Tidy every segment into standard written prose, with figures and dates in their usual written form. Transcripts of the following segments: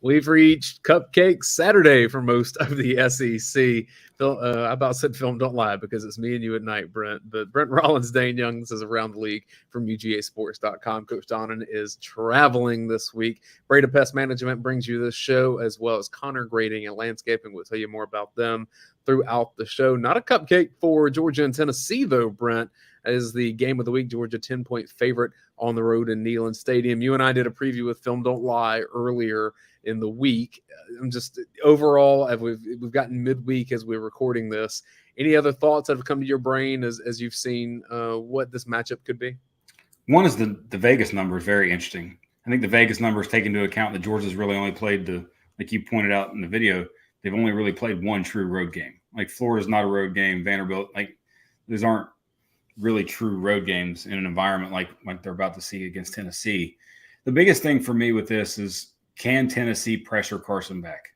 We've reached Cupcake Saturday for most of the SEC. Phil, I about said film, don't lie, because it's me and you at night, Brent. But Brent Rollins, Dayne Young, this is Around the League from UGAsports.com. Coach Donnan is traveling this week. Breda Pest Management brings you this show, as well as Connor Grading and Landscaping. We'll tell you more about them throughout the show. Not a cupcake for Georgia and Tennessee, though, Brent, as the game of the week. Georgia 10-point favorite on the road in Neyland Stadium. You and I did a preview with Film Don't Lie earlier in the week. I'm just overall, we've gotten midweek as we're recording this. Any other thoughts that have come to your brain as you've seen what this matchup could be? One is the Vegas number is very interesting. I think the Vegas numbers take into account that Georgia's really only played like you pointed out in the video, they've only really played one true road game. Like Florida's not a road game. Vanderbilt, like those aren't really true road games in an environment like they're about to see against Tennessee. The biggest thing for me with this is, can Tennessee pressure Carson back?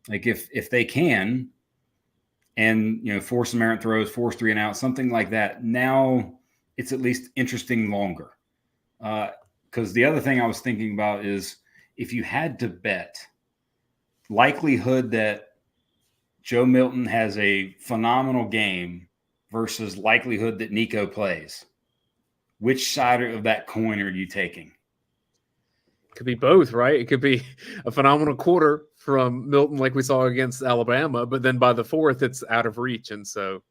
Like if they can, and force some errant throws, force 3 and out, something like that. Now it's at least interesting longer. Because the other thing I was thinking about is, if you had to bet likelihood that Joe Milton has a phenomenal game versus likelihood that Nico plays, which side of that coin are you taking? Could be both, right? It could be a phenomenal quarter from Milton like we saw against Alabama, but then by the fourth, it's out of reach. And so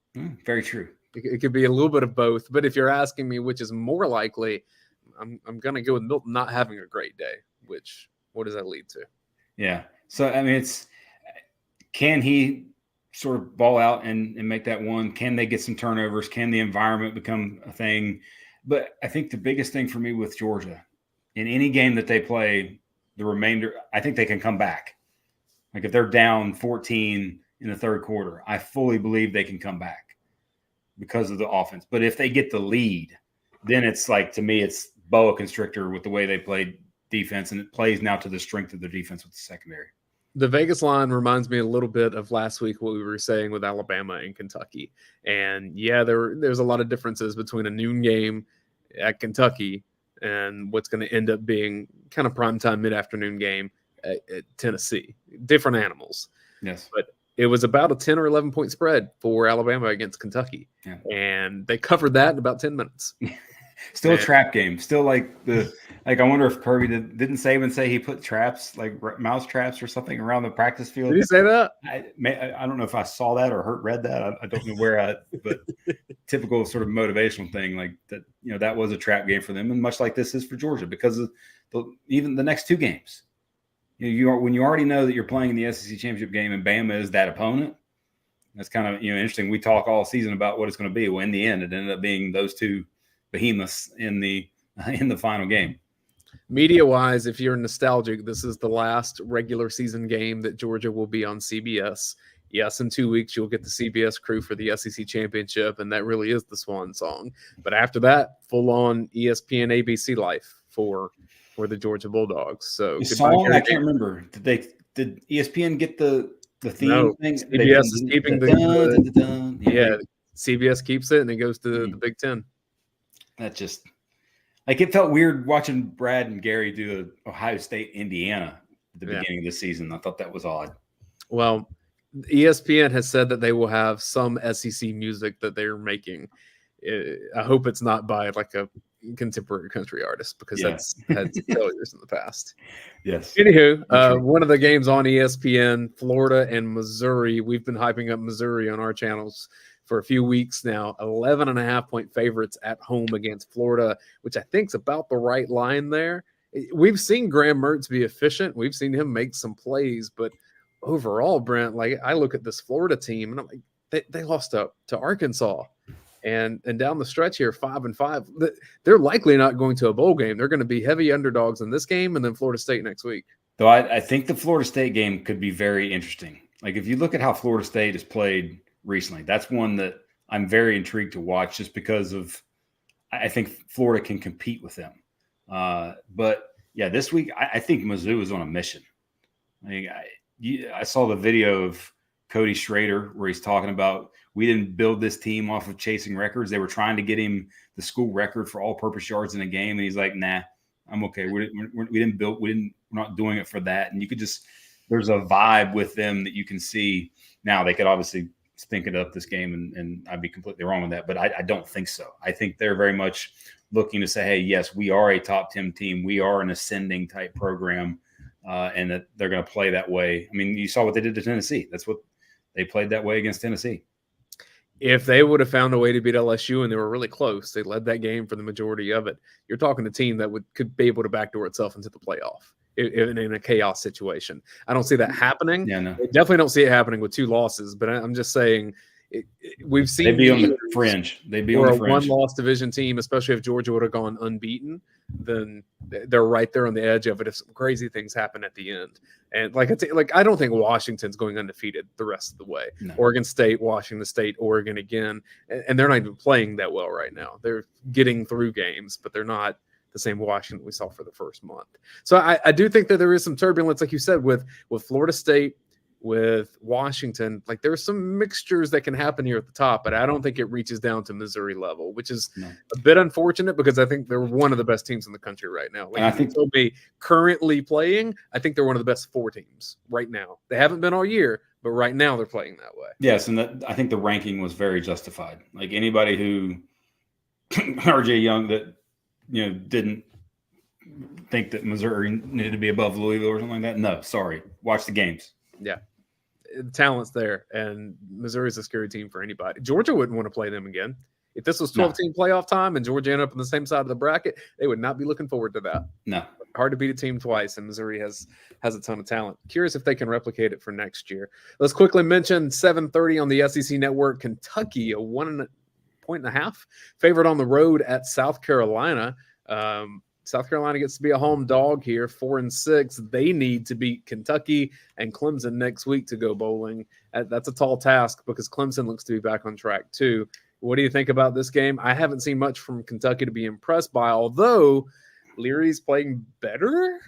very true. It could be a little bit of both. But if you're asking me which is more likely, I'm going to go with Milton not having a great day, which what does that lead to? Yeah. So, I mean, can he sort of ball out and make that one? Can they get some turnovers? Can the environment become a thing? But I think the biggest thing for me with Georgia, in any game that they play, the remainder, I think they can come back. Like if they're down 14 in the third quarter, I fully believe they can come back because of the offense. But if they get the lead, then it's like, to me, it's boa constrictor with the way they played defense, and it plays now to the strength of their defense with the secondary. The Vegas line reminds me a little bit of last week, what we were saying with Alabama and Kentucky. And yeah, there's a lot of differences between a noon game at Kentucky and what's going to end up being kind of primetime mid-afternoon game at Tennessee. Different animals. Yes. But it was about a 10 or 11-point spread for Alabama against Kentucky. Yeah. And they covered that in about 10 minutes. Still a trap game. Still I wonder if Kirby didn't Saban say he put traps, like mouse traps or something around the practice field? Did he say that? I don't know if I saw that or read that. I don't know where but typical sort of motivational thing like that, that was a trap game for them. And much like this is for Georgia, because of even the next two games, when you already know that you're playing in the SEC championship game and Bama is that opponent, that's kind of, interesting. We talk all season about what it's going to be. Well, in the end, it ended up being those two behemoths in the final game. Media-wise, if you're nostalgic, this is the last regular season game that Georgia will be on CBS. Yes, in 2 weeks, you'll get the CBS crew for the SEC championship, and that really is the swan song. But after that, full-on ESPN ABC life for the Georgia Bulldogs. So the song, I can't remember. Did ESPN get the theme thing? CBS is keeping yeah, CBS keeps it, and it goes to the Big Ten. That just it felt weird watching Brad and Gary do the Ohio State, Indiana at the beginning of the season. I thought that was odd. Well, ESPN has said that they will have some SEC music that they're making. I hope it's not by like a contemporary country artist, because that's had failures in the past. Yes. Anywho, one of the games on ESPN, Florida and Missouri. We've been hyping up Missouri on our channels for a few weeks now. 11.5-point favorites at home against Florida, which I think is about the right line there. We've seen Graham Mertz be efficient. We've seen him make some plays, but overall, Brent, I look at this Florida team and I'm like, they lost to Arkansas, and down the stretch here, 5-5. They're likely not going to a bowl game. They're going to be heavy underdogs in this game, and then Florida State next week. So I think the Florida State game could be very interesting. Like if you look at how Florida State has played recently, that's one that I'm very intrigued to watch, just because of I think Florida can compete with them. But yeah, this week I think Mizzou is on a mission. I saw the video of Cody Schrader where he's talking about, we didn't build this team off of chasing records. They were trying to get him the school record for all-purpose yards in a game, and he's like, "Nah, I'm okay. We We're not doing it for that. And you could just – there's a vibe with them that you can see. Now, they could obviously stink it up this game, and I'd be completely wrong with that. But I don't think so. I think they're very much looking to say, hey, yes, we are a top 10 team. We are an ascending type program, and that they're going to play that way. I mean, you saw what they did to Tennessee. That's what they played that way against Tennessee. If they would have found a way to beat LSU and they were really close, they led that game for the majority of it. You're talking a team that could be able to backdoor itself into the playoff in a chaos situation. I don't see that happening. Yeah, no. I definitely don't see it happening with 2 losses, but I'm just saying we've seen they'd be on the fringe. They'd be on the fringe. A one-loss division team, especially if Georgia would have gone unbeaten, then they're right there on the edge of it if some crazy things happen at the end. And I don't think Washington's going undefeated the rest of the way. No. Oregon State, Washington State, Oregon again, and they're not even playing that well right now. They're getting through games, but they're not the same Washington we saw for the first month. So I do think that there is some turbulence, like you said, with Florida State, with Washington. Like there's some mixtures that can happen here at the top, but I don't think it reaches down to Missouri level, which is a bit unfortunate because I think they're one of the best teams in the country right now. Like, and I think they'll be currently playing. I think they're one of the best 4 teams right now. They haven't been all year, but right now they're playing that way. Yes, and I think the ranking was very justified. Like anybody who RJ Young that didn't think that Missouri needed to be above Louisville or something like that. No, sorry. Watch the games. Yeah. The talent's there, and Missouri's a scary team for anybody. Georgia wouldn't want to play them again. If this was 12-team playoff time and Georgia ended up on the same side of the bracket, they would not be looking forward to that. No. Hard to beat a team twice, and Missouri has a ton of talent. Curious if they can replicate it for next year. Let's quickly mention 7:30 on the SEC Network. Kentucky, a 1.5 point favorite on the road at South Carolina. South Carolina gets to be a home dog here, 4-6. They need to beat Kentucky and Clemson next week to go bowling. That's a tall task because Clemson looks to be back on track too. What do you think about this game? I haven't seen much from Kentucky to be impressed by, although Leary's playing better.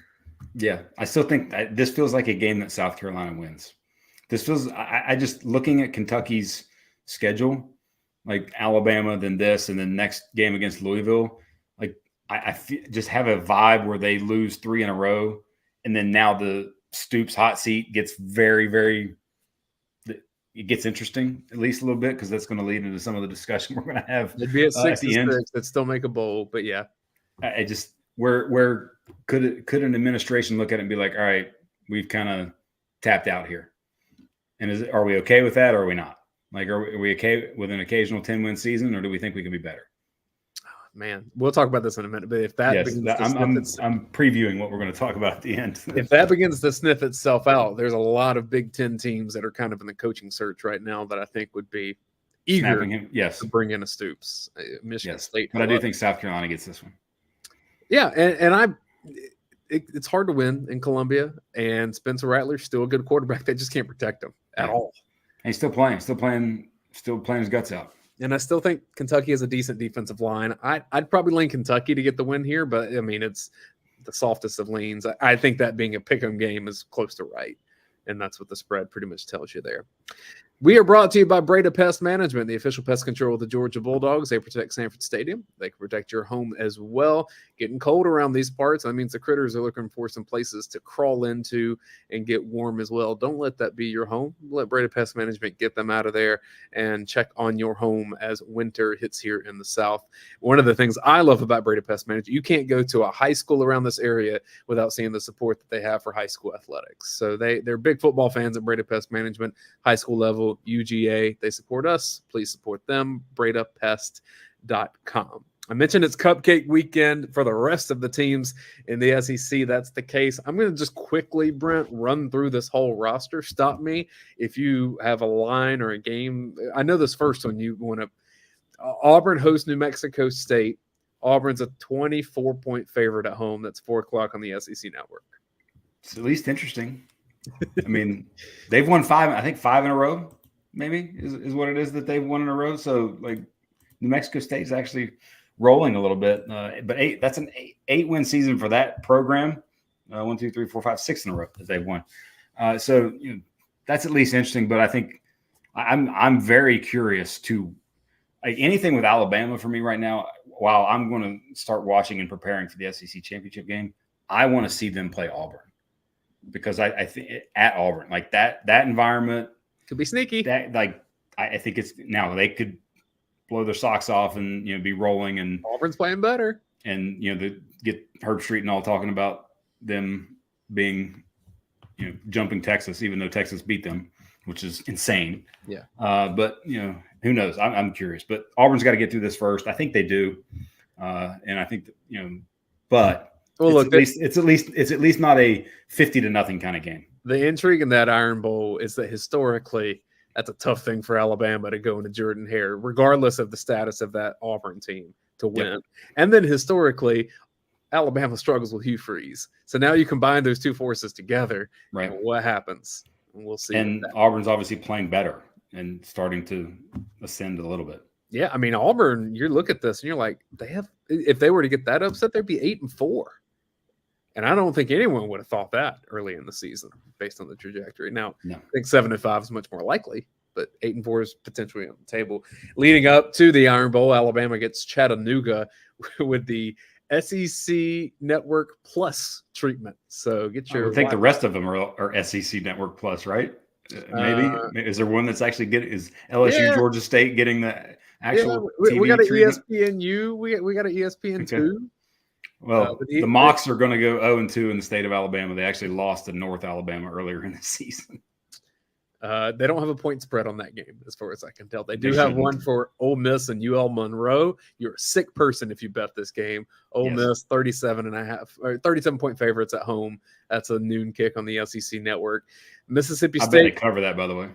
Yeah, I still think this feels like a game that South Carolina wins. This feels – I just looking at Kentucky's schedule, like Alabama, then this, and then next game against Louisville, like I just have a vibe where they lose 3 in a row, and then now the Stoops hot seat gets very, very – it gets interesting at least a little bit because that's going to lead into some of the discussion we're going to have. It'd be at 6-6 that still make a bowl, but yeah. I just where could an administration look at it and be like, all right, we've kind of tapped out here, and are we okay with that or are we not? Like, are we okay with an occasional 10-win season, or do we think we can be better? Man, we'll talk about this in a minute. But if that I'm previewing what we're going to talk about at the end. If that begins to sniff itself out, there's a lot of Big Ten teams that are kind of in the coaching search right now that I think would be eager to bring in a Stoops. Michigan State. But I do think South Carolina gets this one. Yeah, it's hard to win in Columbia, and Spencer Rattler's still a good quarterback. They just can't protect him at all. And he's still playing his guts out. And I still think Kentucky has a decent defensive line. I'd probably lean Kentucky to get the win here, but I mean, it's the softest of leans. I think that being a pick'em game is close to right. And that's what the spread pretty much tells you there. We are brought to you by Breda Pest Management, the official pest control of the Georgia Bulldogs. They protect Sanford Stadium. They can protect your home as well. Getting cold around these parts, that means the critters are looking for some places to crawl into and get warm as well. Don't let that be your home. Let Breda Pest Management get them out of there and check on your home as winter hits here in the South. One of the things I love about Breda Pest Management, you can't go to a high school around this area without seeing the support that they have for high school athletics. So they're big football fans at Breda Pest Management, high school level, UGA. They support us. Please support them. BredaPest.com. I mentioned it's cupcake weekend for the rest of the teams in the SEC. That's the case. I'm going to just quickly, Brent, run through this whole roster. Stop me if you have a line or a game. I know this first one you want to. Auburn hosts New Mexico State. Auburn's a 24-point favorite at home. That's 4:00 on the SEC Network. It's at least interesting. I mean, they've won 5 in a row. Maybe is what it is that they've won in a row. So, like, New Mexico State is actually rolling a little bit. But that's an 8-win season for that program. 1, 2, 3, 4, 5, 6 in a row that they've won. So that's at least interesting. But I think I'm very curious to anything with Alabama for me right now. While I'm going to start watching and preparing for the SEC championship game, I want to see them play Auburn. because I think at Auburn, like that environment could be sneaky. That I think it's now they could blow their socks off and be rolling, and Auburn's playing better, and get Herb Street and all talking about them being jumping Texas, even though Texas beat them, which is insane. Yeah. But who knows? I'm curious. But Auburn's got to get through this first. I think they do, and I think that, but it's at least not a 50-0 kind of game. The intrigue in that Iron Bowl is that historically that's a tough thing for Alabama to go into Jordan-Hare, regardless of the status of that Auburn team, to win. Yep. And then historically, Alabama struggles with Hugh Freeze. So now you combine those two forces together, right? And what happens? And we'll see. And Auburn's obviously playing better and starting to ascend a little bit. Yeah, I mean, Auburn, you look at this and you're like, if they were to get that upset, they'd be 8-4. And I don't think anyone would have thought that early in the season based on the trajectory. Now, no. I think 7-5 is much more likely, but 8-4 is potentially on the table. Leading up to the Iron Bowl, Alabama gets Chattanooga with the SEC Network Plus treatment. So get your. I think the rest of them are SEC Network Plus, right? Maybe is there one that's actually getting? Is LSU Georgia State getting the actual? Yeah, we got an treatment? ESPNU. We got an ESPN2. Well, the Mocs are going to go 0-2 in the state of Alabama. They actually lost to North Alabama earlier in the season. They don't have a point spread on that game, as far as I can tell. They do have one for Ole Miss and UL Monroe. You're a sick person if you bet this game. Ole Miss 37.5 favorites at home. That's a noon kick on the SEC Network. Mississippi State. I bet they cover that, by the way.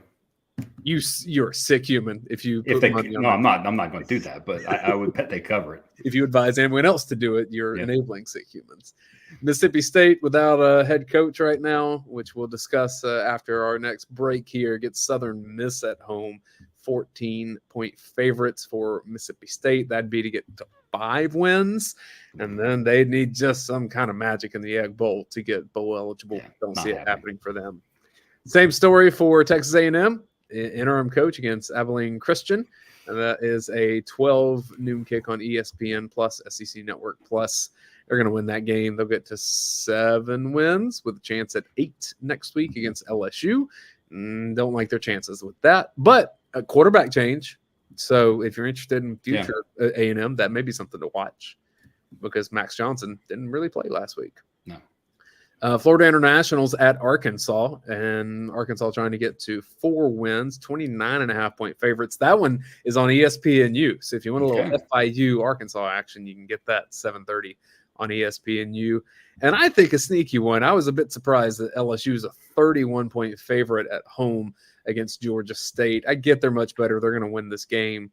You're a sick human if you. I'm not going to do that, but I would bet they cover it. If you advise anyone else to do it, you're enabling sick humans. Mississippi State, without a head coach right now, which we'll discuss after our next break here, gets Southern Miss at home. 14-point favorites for Mississippi State. That'd be to get to 5 wins, and then they need just some kind of magic in the Egg Bowl to get bowl eligible. Don't see it happening for them. Same story for Texas A&M. Interim coach against Abilene Christian. And that is a 12 noon kick on ESPN Plus, SEC Network Plus. They're going to win that game. They'll get to 7 wins with a chance at 8 next week against LSU. Don't like their chances with that, but a quarterback change. So if you're interested in future A&M, that may be something to watch because Max Johnson didn't really play last week. No. Florida International's at Arkansas, and Arkansas trying to get to 4 wins, 29.5-point favorites. That one is on ESPNU. So if you want a little FIU Arkansas action, you can get that 7:30 on ESPNU. And I think a sneaky one. I was a bit surprised that LSU is a 31-point favorite at home against Georgia State. I get they're much better. They're going to win this game.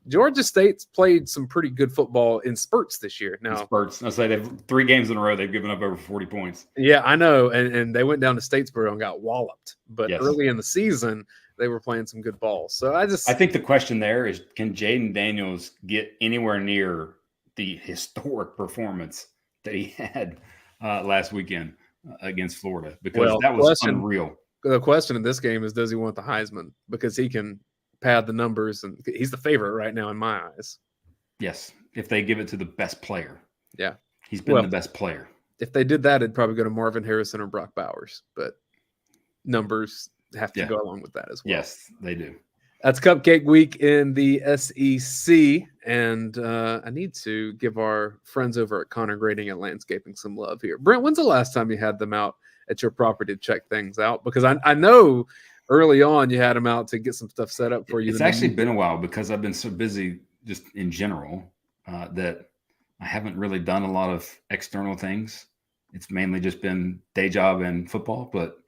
Georgia State's played some pretty good football in spurts this year. Now, spurts. I say they've 3 games in a row. They've given up over 40 points. Yeah, I know. And they went down to Statesboro and got walloped. But early in the season, they were playing some good ball. So I think the question there is, can Jaden Daniels get anywhere near the historic performance that he had last weekend against Florida? Because that was unreal. The question in this game is, does he want the Heisman? Because he can pad the numbers, and he's the favorite right now in my eyes. Yes, if they give it to the best player. Yeah. He's been the best player. If they did that, it'd probably go to Marvin Harrison or Brock Bowers, but numbers have to go along with that as well. Yes, they do. That's Cupcake Week in the SEC, and I need to give our friends over at Connor Grading and Landscaping some love here. Brent, when's the last time you had them out at your property to check things out? Because I know early on you had them out to get some stuff set up for you. It's actually been a while because I've been so busy just in general that I haven't really done a lot of external things. It's mainly just been day job and football, but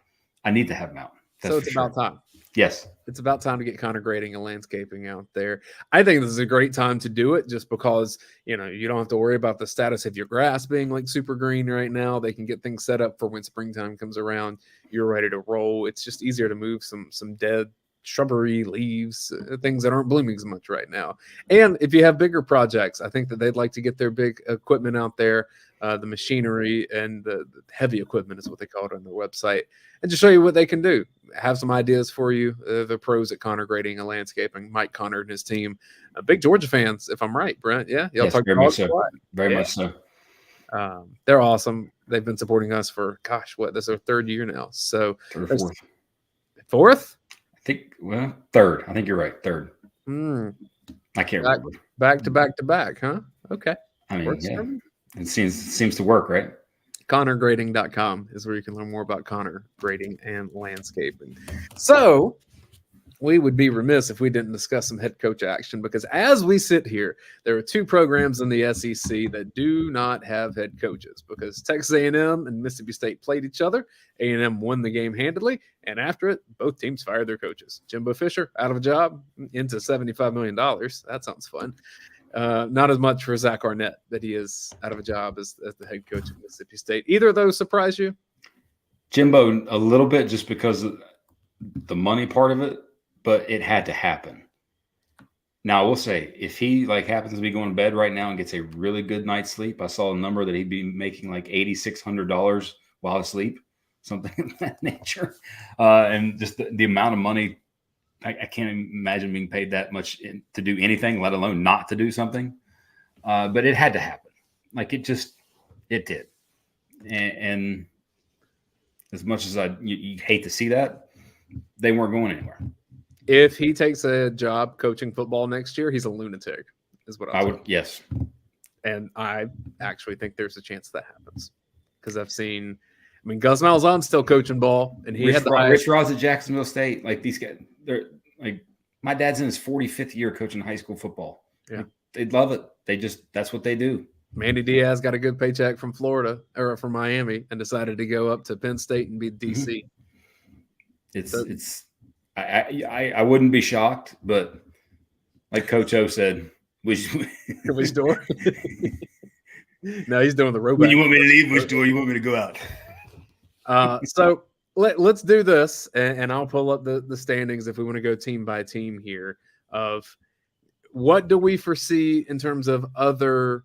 I need to have them out. So it's about time. Yes. It's about time to get Connor Grading and Landscaping out there. I think this is a great time to do it just because, you don't have to worry about the status of your grass being like super green right now. They can get things set up for when springtime comes around. You're ready to roll. It's just easier to move some dead shrubbery, leaves, things that aren't blooming as much right now. And if you have bigger projects, I think that they'd like to get their big equipment out there, the machinery and the heavy equipment is what they call it on their website, and just show you what they can do. Have some ideas for you. The pros at Connor Grading and Landscaping, Mike Connor and his team, big Georgia fans, if I'm right, Brent. Yeah, yes, very much so. Very much so. They're awesome. They've been supporting us for, gosh, this is our third year now. So Third or fourth? Fourth? I think, third. I think you're right. Third. I can't remember. Back to back to back, huh? Okay. I mean, yeah. It seems to work, right? ConnorGrading.com is where you can learn more about Connor grading and landscaping. So we would be remiss if we didn't discuss some head coach action, because as we sit here, there are two programs in the SEC that do not have head coaches, because Texas A&M and Mississippi State played each other. A&M won the game handily, and after it, both teams fired their coaches. Jimbo Fisher out of a job, into $75 million. That sounds fun. Not as much for Zach Arnett that he is out of a job as the head coach of Mississippi State. Either of those surprise you? Jimbo, a little bit, just because of the money part of it, but it had to happen. Now, I will say, if he happens to be going to bed right now and gets a really good night's sleep, I saw a number that he'd be making like $8,600 while asleep, something of that nature. And just the amount of money, I can't imagine being paid that much to do anything, let alone not to do something. But it had to happen. It did. And as much as you hate to see that, they weren't going anywhere. If he takes a job coaching football next year, he's a lunatic, is what I would. Yes. And I actually think there's a chance that happens, because I've seen, Gus Malzahn's still coaching ball, and he had Rich Rod's at Jacksonville State. These guys, they're my dad's in his 45th year coaching high school football. Yeah, they love it. That's what they do. Mandy Diaz got a good paycheck from Florida or from Miami and decided to go up to Penn State and be DC. I wouldn't be shocked, but like Coach O said, which door? No, he's doing the robot. When you want me to leave, which door? You want me to go out? So let's do this, and I'll pull up the standings if we want to go team by team here. Of what do we foresee in terms of other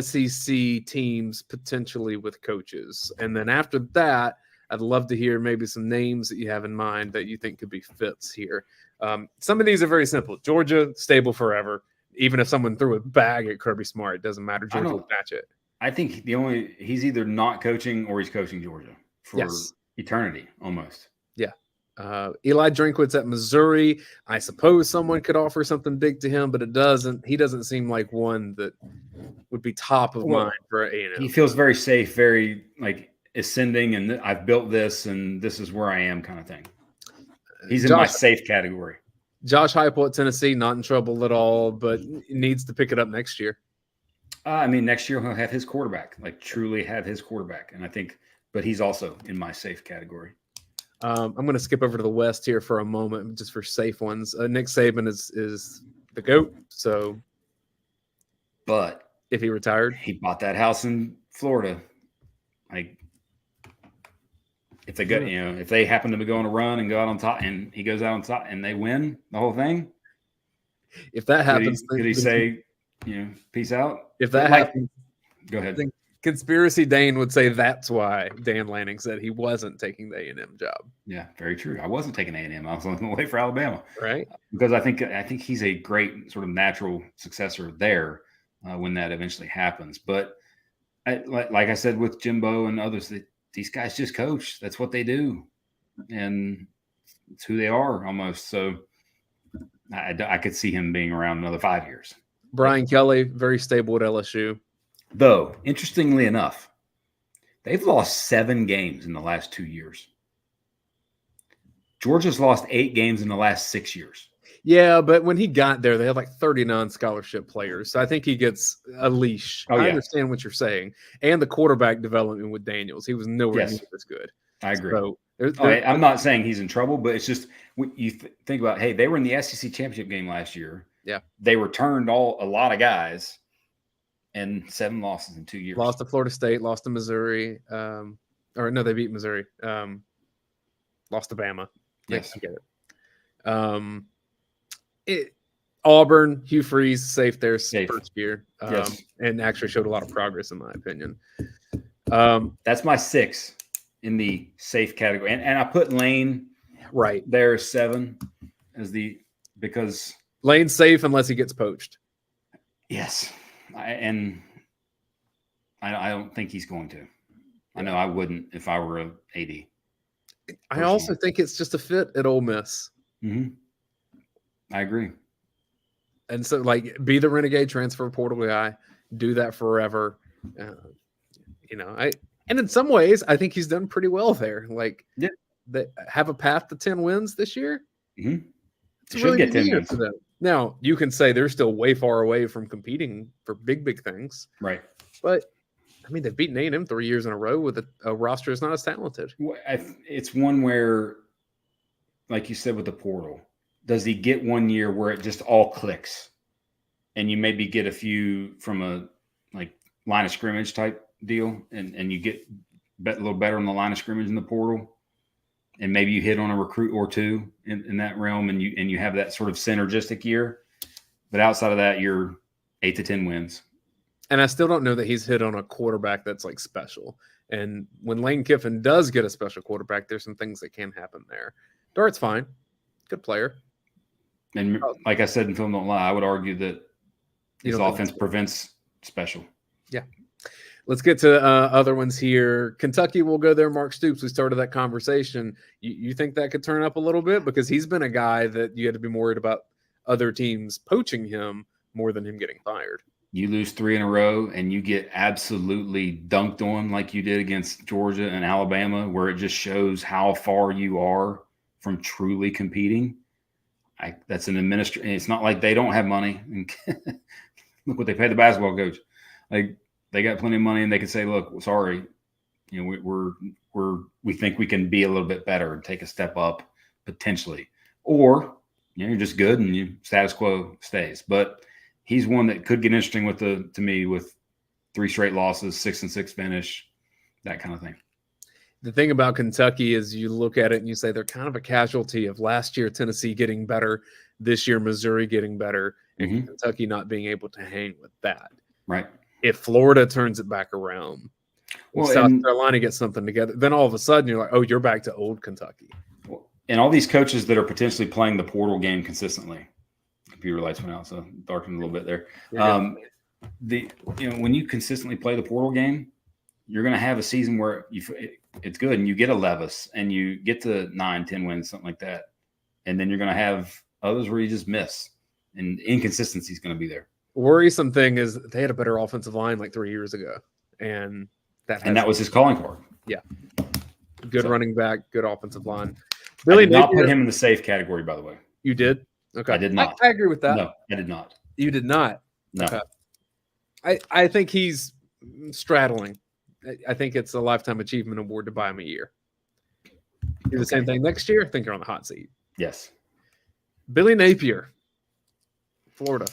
SEC teams potentially with coaches, and then after that, I'd love to hear maybe some names that you have in mind that you think could be fits here. Some of these are very simple. Georgia, stable forever. Even if someone threw a bag at Kirby Smart, it doesn't matter. Georgia will match it. I think he's either not coaching or he's coaching Georgia for eternity almost. Yeah. Eli Drinkwitz at Missouri. I suppose someone could offer something big to him, but it doesn't. He doesn't seem like one that would be top of mind for A&M. He feels very safe, very ascending, and I've built this, and this is where I am, kind of thing. He's in my safe category. Josh Heupel at Tennessee, not in trouble at all, but needs to pick it up next year. Next year he'll have his quarterback, truly have his quarterback, and I think, but he's also in my safe category. I'm going to skip over to the West here for a moment, just for safe ones. Nick Saban is the GOAT. So, but if he retired, he bought that house in Florida. If they go, if they happen to go on a run and go out on top, and he goes out on top and they win the whole thing, if that happens, could he say, peace out? If that happens, go ahead. Conspiracy Dayne would say that's why Dan Lanning said he wasn't taking the A&M job. Yeah, very true. I wasn't taking A&M. I was on the way for Alabama, right? Because I think he's a great sort of natural successor there when that eventually happens. But like I said with Jimbo and others, these guys just coach. That's what they do, and it's who they are almost. So I could see him being around another 5 years. Brian Kelly, very stable at LSU. Though, interestingly enough, they've lost 7 games in the last 2 years. Georgia's lost 8 games in the last 6 years. Yeah, but when he got there, they had 30 non-scholarship players. So I think he gets a leash. I understand what you're saying. And the quarterback development with Daniels. He was nowhere near as good. I agree. So I'm not saying he's in trouble, but it's just you think about, hey, they were in the SEC championship game last year. Yeah. They returned a lot of guys, and 7 losses in 2 years. Lost to Florida State, lost to Missouri. They beat Missouri. Lost to Bama. Yes. I get it. Auburn, Hugh Freeze, safe there, first year. And actually showed a lot of progress, in my opinion. That's my 6 in the safe category. And I put Lane right there 7 because Lane's safe unless he gets poached. Yes. I don't think he's going to. I know I wouldn't if I were a AD. I also think it's just a fit at Ole Miss. Mm-hmm. I agree. And so, like, be the renegade transfer portal guy, do that forever. And in some ways, I think he's done pretty well there. Like, they have a path to 10 wins this year. Mm-hmm. It's a really good year for them. Now, you can say they're still way far away from competing for big things. Right. But, I mean, they've beaten A&M 3 years in a row with a roster that's not as talented. It's one where, like you said with the portal, does he get 1 year where it just all clicks and you maybe get a few from a like line of scrimmage type deal and you get a little better on the line of scrimmage in the portal and maybe you hit on a recruit or two in that realm and you have that sort of synergistic year. But outside of that, you're 8 to 10 wins. And I still don't know that he's hit on a quarterback that's like special. And when Lane Kiffin does get a special quarterback, there's some things that can happen there. Dart's fine. Good player. And like I said in Film Don't Lie, I would argue that his offense prevents special. Yeah. Let's get to other ones here. Kentucky will go there. Mark Stoops, we started that conversation. You think that could turn up a little bit? Because he's been a guy that you had to be worried about other teams poaching him more than him getting fired. You lose 3 in a row and you get absolutely dunked on like you did against Georgia and Alabama, where it just shows how far you are from truly competing. That's an administration. It's not like they don't have money. Look what they paid the basketball coach. Like, they got plenty of money and they can say, look, sorry, we think we can be a little bit better and take a step up potentially. Or, you're just good and you status quo stays. But he's one that could get interesting with 3 straight losses, 6-6 finish, that kind of thing. The thing about Kentucky is you look at it and you say they're kind of a casualty of last year Tennessee getting better, this year Missouri getting better, and Kentucky not being able to hang with that. Right. If Florida turns it back around, South Carolina gets something together, then all of a sudden you're like, oh, you're back to old Kentucky. And all these coaches that are potentially playing the portal game consistently. Computer lights went out, so darkened a little bit there. When you consistently play the portal game, you're going to have a season where it's good and you get a Levis and you get to 9-10 wins, something like that. And then you're going to have others where you just miss, and inconsistency is going to be there. Worrisome thing is they had a better offensive line like 3 years ago, and that was his calling card. Yeah, good running back, good offensive line. Billy I did not put him in the safe category, by the way. You did? Okay, I did not. I agree with that. No, I did not. You did not. No, okay. I think he's straddling. I think it's a lifetime achievement award to buy him a year. Do the same thing next year. I think you're on the hot seat. Yes. Billy Napier, Florida.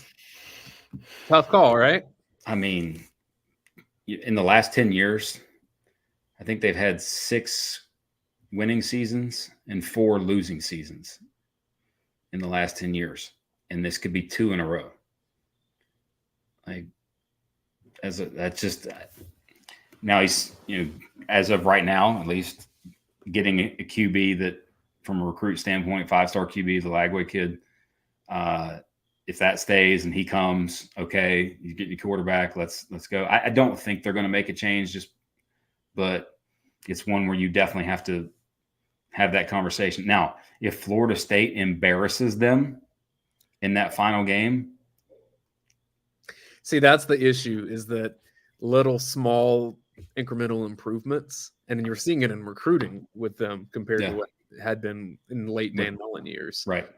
Tough call, right? I mean, in the last 10 years, I think they've had 6 winning seasons and 4 losing seasons in the last 10 years. And this could be 2 in a row. Now he's, as of right now, at least getting a QB that from a recruit standpoint, 5-star QB, the Lagway kid, if that stays and he comes, okay, you get your quarterback, let's go. I don't think they're going to make a change, but it's one where you definitely have to have that conversation. Now, if Florida State embarrasses them in that final game. See, that's the issue, is that little small incremental improvements, and you're seeing it in recruiting with them compared to what had been in late Dan Mullen years. Right.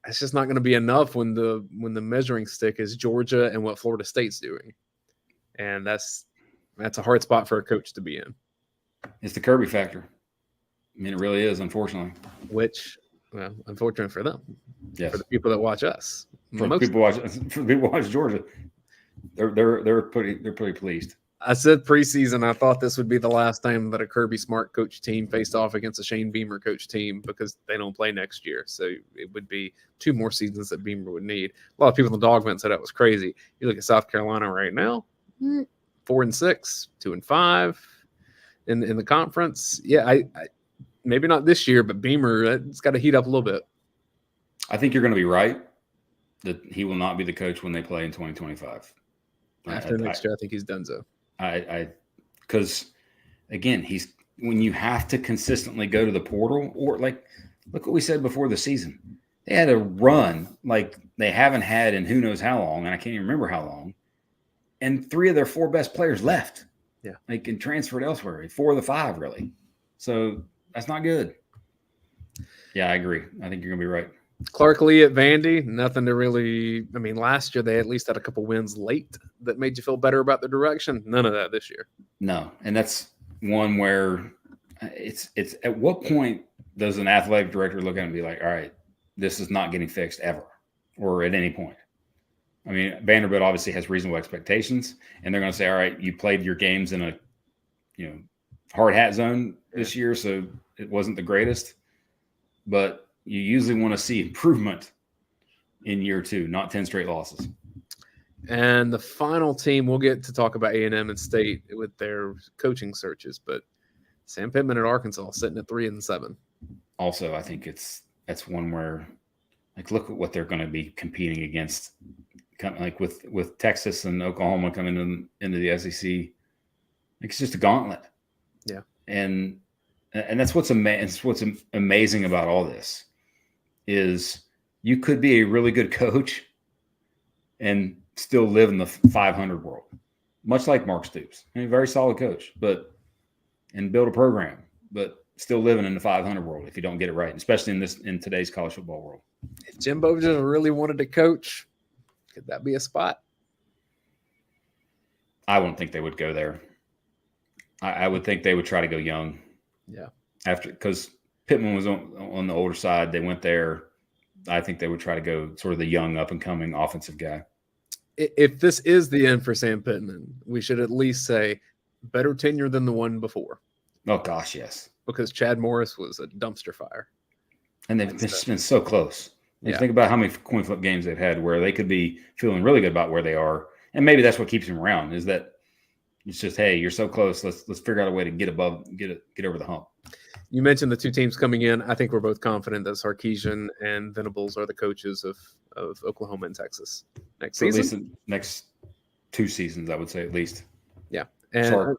It's just not going to be enough when the measuring stick is Georgia and what Florida State's doing. And that's a hard spot for a coach to be in. It's the Kirby factor. I mean, it really is, unfortunately. Unfortunate for them. Yes. For the people that watch us. For the people who watch Georgia, they're pretty pleased. I said preseason, I thought this would be the last time that a Kirby Smart coach team faced off against a Shane Beamer coach team, because they don't play next year. So it would be 2 more seasons that Beamer would need. A lot of people in the dog vent said that was crazy. You look at South Carolina right now, 4-6, 2-5 in the conference. Yeah, I maybe not this year, but Beamer, it's got to heat up a little bit. I think you're going to be right that he will not be the coach when they play in 2025. After next year, I think he's done so. I because again, when you have to consistently go to the portal, or like, look what we said before the season. They had a run like they haven't had in who knows how long, and I can't even remember how long. And 3 of their 4 best players left. Yeah. They can transfer it elsewhere. 4 of the 5, really. So that's not good. Yeah, I agree. I think you're going to be right. Clark Lee at Vandy, nothing to really – I mean, last year they at least had a couple wins late that made you feel better about the direction. None of that this year. No, and that's one where it's at what point does an athletic director look at it and be like, all right, this is not getting fixed ever or at any point? I mean, Vanderbilt obviously has reasonable expectations, and they're going to say, all right, you played your games in a hard hat zone this year, so it wasn't the greatest. But you usually want to see improvement in year 2, not 10 straight losses. And the final team, we'll get to talk about A&M and State with their coaching searches, but Sam Pittman at Arkansas sitting at 3-7. Also, I think that's one where, like, look at what they're going to be competing against, like with Texas and Oklahoma coming into the SEC. Like, it's just a gauntlet. Yeah, and that's what's amazing about all this is you could be a really good coach and still live in the 500 world, much like Mark Stoops. I mean, very solid coach, and build a program, but still living in the 500 world if you don't get it right, especially in today's college football world. If Jimbo just really wanted to coach, could that be a spot? I wouldn't think they would go there. I would think they would try to go young. Yeah. Because Pittman was on the older side. They went there. I think they would try to go sort of the young, up-and-coming offensive guy. If this is the end for Sam Pittman, we should at least say better tenure than the one before. Oh, gosh, yes. Because Chad Morris was a dumpster fire. And they've been so close. Yeah. Think about how many coin flip games they've had where they could be feeling really good about where they are. And maybe that's what keeps them around is that it's just, hey, you're so close. Let's figure out a way to get over the hump. You mentioned the 2 teams coming in. I think we're both confident that Sarkisian and Venables are the coaches of Oklahoma and Texas next season. At least the next 2 seasons, I would say, at least. Yeah. And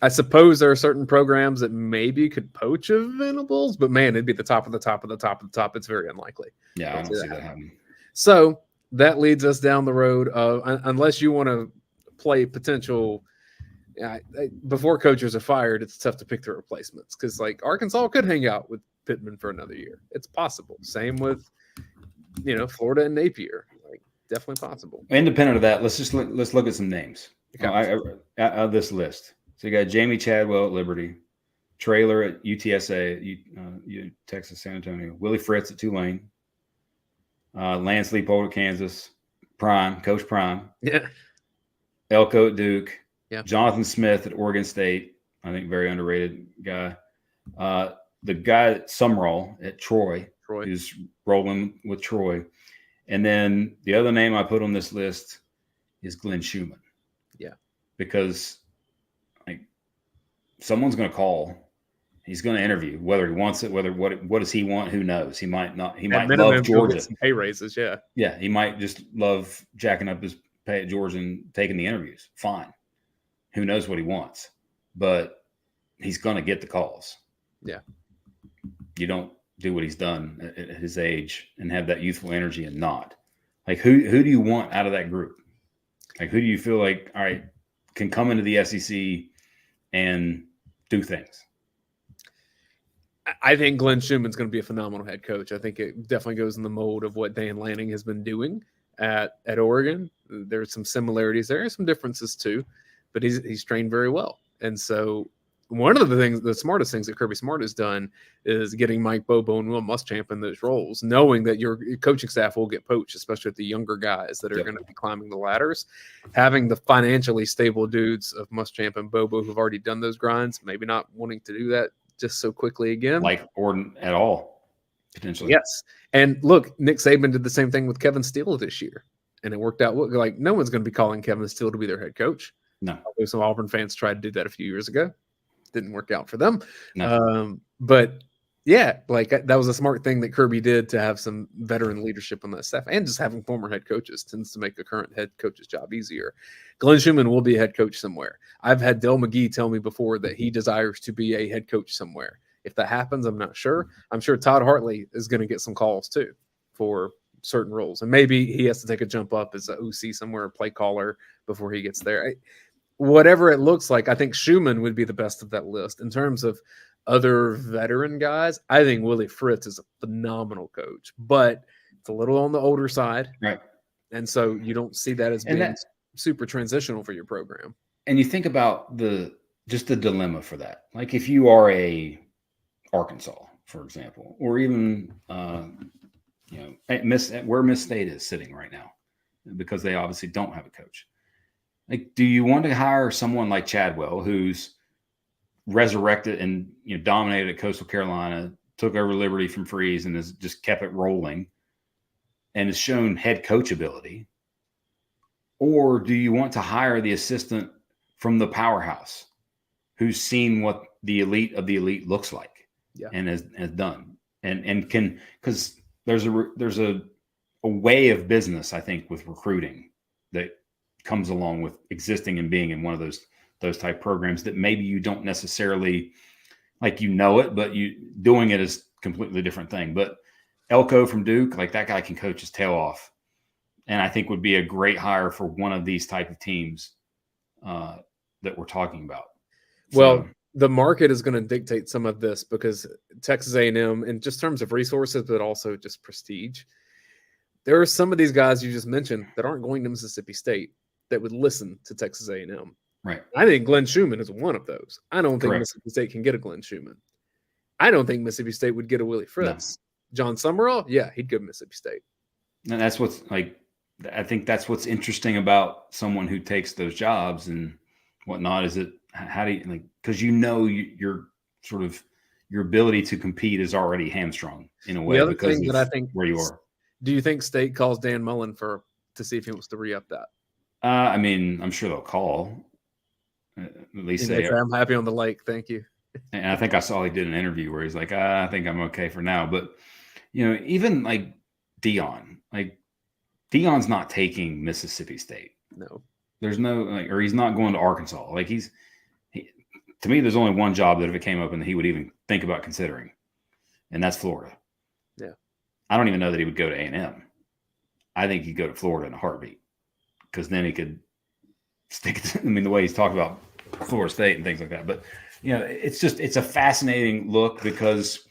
I suppose there are certain programs that maybe could poach a Venables, but man, it'd be the top of the top of the top of the top. It's very unlikely. Yeah, I don't see that happening. So that leads us down the road of, unless you want to play potential. Before coaches are fired, it's tough to pick the replacements because, like, Arkansas could hang out with Pittman for another year. It's possible. Same with, Florida and Napier. Like, definitely possible. Independent of that, let's look at some names out of this list. So you got Jamie Chadwell at Liberty, Traylor at UTSA, Texas San Antonio, Willie Fritz at Tulane, Lance Leipold at Kansas, Coach Prime, Elko at Duke. Yeah. Jonathan Smith at Oregon State, I think very underrated guy. The guy Sumrall at Troy, who's rolling with Troy. And then the other name I put on this list is Glenn Schumann. Yeah. Because someone's going to call. He's going to interview, whether he wants it, what does he want? Who knows? He might not. He might love Georgia. Some pay raises, yeah. Yeah, he might just love jacking up his pay at Georgia and taking the interviews. Fine. Who knows what he wants, but he's going to get the calls. Yeah. You don't do what he's done at his age and have that youthful energy and not. Like, who do you want out of that group? Like, who do you feel like, all right, can come into the SEC and do things? I think Glenn Schumann's going to be a phenomenal head coach. I think it definitely goes in the mold of what Dan Lanning has been doing at Oregon. There's some similarities there, some differences too. But he's trained very well. And so one of the smartest things that Kirby Smart has done is getting Mike Bobo and Will Muschamp in those roles, knowing that your coaching staff will get poached, especially with the younger guys that are going to be climbing the ladders. Having the financially stable dudes of Muschamp and Bobo who've already done those grinds, maybe not wanting to do that just so quickly again. Or at all, potentially. Yes. And look, Nick Saban did the same thing with Kevin Steele this year. And it worked out. Like, no one's going to be calling Kevin Steele to be their head coach. No. Some Auburn fans tried to do that a few years ago. Didn't work out for them. No. But Yeah, like that was a smart thing that Kirby did to have some veteran leadership on that staff, and just having former head coaches tends to make the current head coach's job easier. Glenn Schumann will be a head coach somewhere. I've had Dell McGee tell me before that he desires to be a head coach somewhere. If that happens, I'm not sure. I'm sure Todd Hartley is going to get some calls too for certain roles, and maybe he has to take a jump up as an OC somewhere, a play caller before he gets there. Whatever it looks like, I think Schumann would be the best of that list. In terms of other veteran guys, I think Willie Fritz is a phenomenal coach, but it's a little on the older side. Right. And so you don't see that as being super transitional for your program. And you think about the dilemma for that. Like if you are a Arkansas, for example, or even where Miss State is sitting right now, because they obviously don't have a coach. Like, do you want to hire someone like Chadwell, who's resurrected and dominated at Coastal Carolina, took over Liberty from Freeze, and has just kept it rolling, and has shown head coach ability? Or do you want to hire the assistant from the powerhouse, who's seen what the elite of the elite looks like, and has done, and can, because there's a way of business, I think, with recruiting that comes along with existing and being in one of those type programs that maybe you don't necessarily like, it, but you doing it is a completely different thing. But Elko from Duke, like that guy can coach his tail off, and I think would be a great hire for one of these type of teams that we're talking about. Well, the market is going to dictate some of this, because Texas A&M, in just terms of resources, but also just prestige, there are some of these guys you just mentioned that aren't going to Mississippi State that would listen to Texas A&M. Right. I think Glenn Schumann is one of those. I don't think Correct. Mississippi State can get a Glenn Schumann. I don't think Mississippi State would get a Willie Fritz. No. John Summerall, yeah, he'd go to Mississippi State. And that's what's like, I think that's what's interesting about someone who takes those jobs and whatnot, is it, how do you, like, because your sort of your ability to compete is already hamstrung in a way. The other because thing that I think, where you are. Do you think State calls Dan Mullen to see if he wants to re-up that? I mean, I'm sure they'll call. At least say, I'm happy on the lake. Thank you. And I think I saw he did an interview where he's like, I think I'm okay for now. But, even like Deion's not taking Mississippi State. No. There's no, or he's not going to Arkansas. Like to me, there's only one job that if it came up and he would even think about considering, and that's Florida. Yeah. I don't even know that he would go to A&M. I think he'd go to Florida in a heartbeat, because then he could stick to, the way he's talked about Florida State and things like that. But, it's a fascinating look, because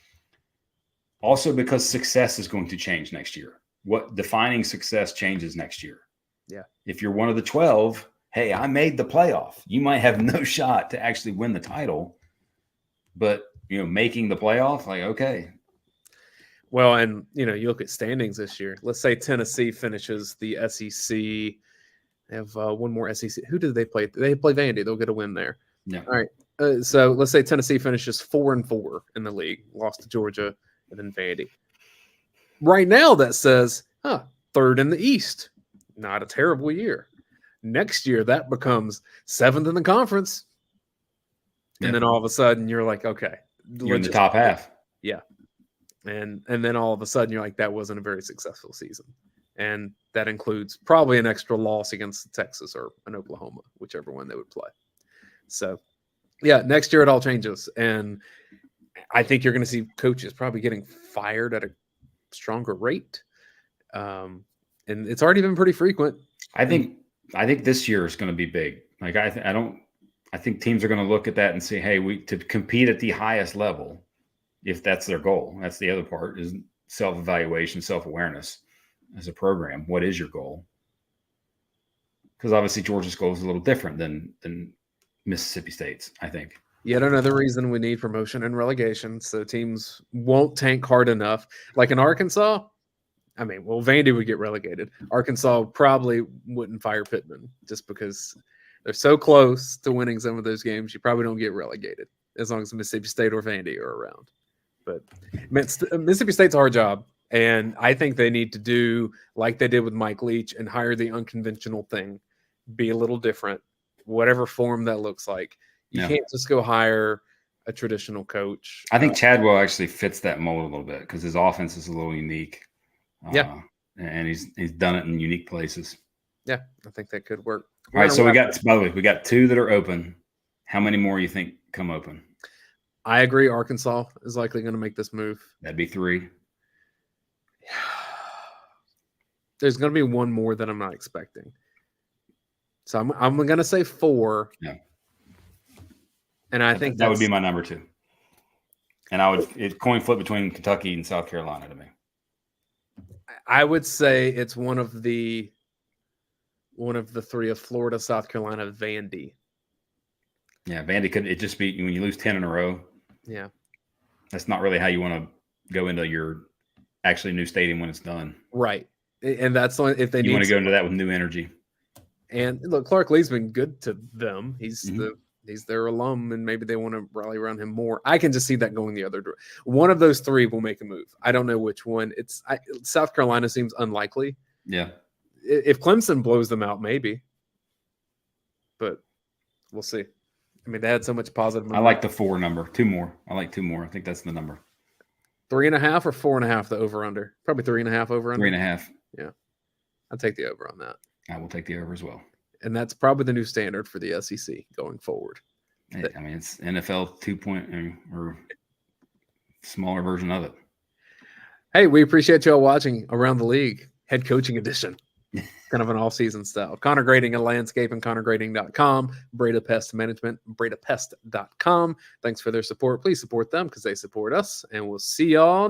success is going to change next year. What defining success changes next year. Yeah. If you're one of the 12, hey, I made the playoff. You might have no shot to actually win the title, but, making the playoff, like, okay. Well, and, you look at standings this year. Let's say Tennessee finishes the SEC. They have one more SEC. Who did they play? They play Vandy. They'll get a win there. Yeah. All right. So let's say Tennessee finishes 4-4 in the league, lost to Georgia and then Vandy. Right now, that says, third in the East. Not a terrible year. Next year, that becomes 7th in the conference. Yeah. And then all of a sudden, you're like, okay. You're in the top half. Yeah. And then all of a sudden, you're like, that wasn't a very successful season. And that includes probably an extra loss against Texas or an Oklahoma, whichever one they would play. So, yeah, next year it all changes. And I think you're going to see coaches probably getting fired at a stronger rate. And it's already been pretty frequent. I think this year is going to be big. Like, I think teams are going to look at that and say, hey, to compete at the highest level, if that's their goal. That's the other part, is self-evaluation, self-awareness as a program. What is your goal? Because obviously Georgia's goal is a little different than Mississippi State's, I think. Yet another reason we need promotion and relegation, so teams won't tank hard enough. Like in Arkansas, Vandy would get relegated. Arkansas probably wouldn't fire Pittman just because they're so close to winning some of those games. You probably don't get relegated as long as Mississippi State or Vandy are around. But Mississippi State's a hard job, and I think they need to do like they did with Mike Leach and hire the unconventional thing, be a little different, whatever form that looks like. You can't just go hire a traditional coach. I think Chadwell actually fits that mold a little bit because his offense is a little unique. And he's done it in unique places. Yeah, I think that could work. All right, so by the way, we got 2 that are open. How many more you think come open? I agree. Arkansas is likely going to make this move. That'd be 3. There's going to be one more that I'm not expecting. So I'm going to say 4. Yeah. And I think that would be my number 2. And it's coin flip between Kentucky and South Carolina to me. I would say it's one of the 3 of Florida, South Carolina, Vandy. Yeah, Vandy could it just be when you lose 10 in a row. Yeah. That's not really how you want to go into your actually new stadium when it's done. Right. And that's if they you want to go into that with new energy. And look, Clark Lee's been good to them. He's their alum, and maybe they want to rally around him more. I can just see that going the other direction. One of those 3 will make a move. I don't know which one. South Carolina seems unlikely. Yeah. If Clemson blows them out, maybe. But we'll see. I mean, they had so much positive momentum. I like the 4 number. 2 more. I like 2 more. I think that's the number. 3.5 or 4.5, the over-under? Probably 3.5 over-under. 3.5. Yeah. I'll take the over on that. I will take the over as well. And that's probably the new standard for the SEC going forward. I mean, it's NFL 2.0 or smaller version of it. Hey, we appreciate y'all watching Around the League, head coaching edition. Kind of an all-season style. Connor Grading and Landscaping, ConnorGrading.com. Breda Pest Management, BredaPest.com. Thanks for their support. Please support them because they support us. And we'll see y'all next